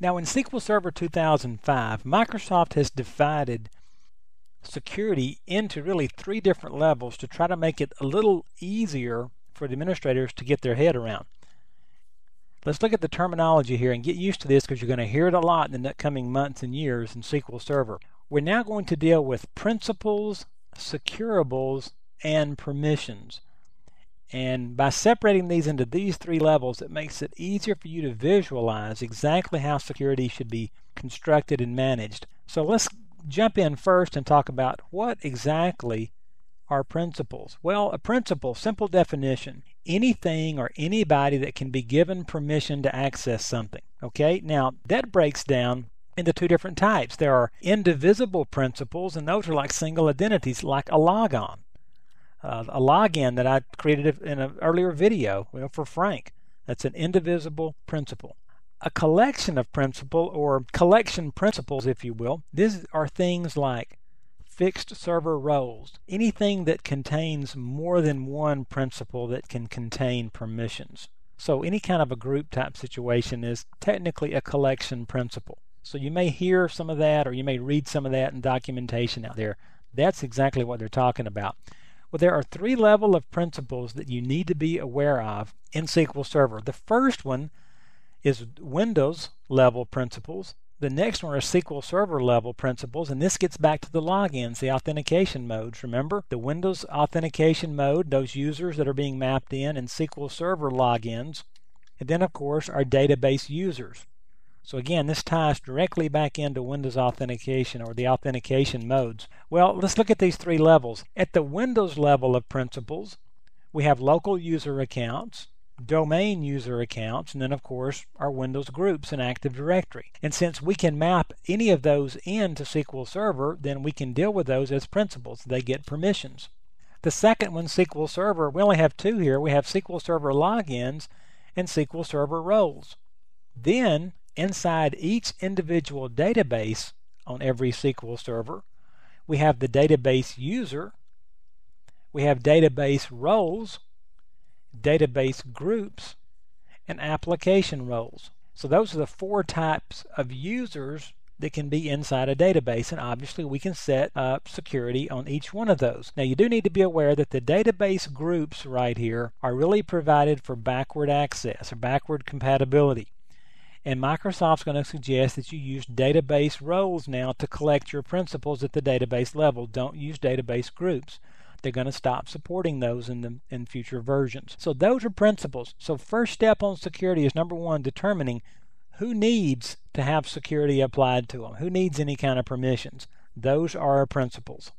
Now in SQL Server 2005, Microsoft has divided security into really 3 different levels to try to make it a little easier for the administrators to get their head around. Let's look at the terminology here and get used to this, because you're going to hear it a lot in the coming months and years in SQL Server. We're now going to deal with principals, securables, and permissions. And by separating these into these 3 levels, it makes it easier for you to visualize exactly how security should be constructed and managed. So let's jump in first and talk about what exactly are principals. Well, a principal, simple definition, anything or anybody that can be given permission to access something. Okay, now that breaks down into 2 different types. There are indivisible principals, and those are like single identities, like a logon. A login that I created in an earlier video for Frank. That's an indivisible principal. A collection of principal, or collection principals, if you will, these are things like fixed server roles, anything that contains more than one principal that can contain permissions. So any kind of a group type situation is technically a collection principal. So you may hear some of that, or you may read some of that in documentation out there. That's exactly what they're talking about. Well, there are 3 levels of principals that you need to be aware of in SQL Server. The first one is Windows level principals. The next one are SQL Server level principals, and this gets back to the logins, the authentication modes. Remember, the Windows authentication mode, those users that are being mapped in, and SQL Server logins. And then, of course, our database users. So again, this ties directly back into Windows authentication, or the authentication modes. Well, let's look at these 3 levels. At the Windows level of principals, we have local user accounts, domain user accounts, and then of course our Windows groups and Active Directory. And since we can map any of those into SQL Server, then we can deal with those as principals. They get permissions. The second one, SQL Server, we only have 2 here. We have SQL Server logins and SQL Server roles. Then inside each individual database on every SQL Server, we have the database user, we have database roles, database groups, and application roles. So those are the 4 types of users that can be inside a database, and obviously we can set up security on each one of those. Now you do need to be aware that the database groups right here are really provided for backward access or backward compatibility. And Microsoft's going to suggest that you use database roles now to collect your principals at the database level. Don't use database groups. They're going to stop supporting those in future versions. So those are principals. So first step on security is, number 1, determining who needs to have security applied to them. Who needs any kind of permissions? Those are our principals.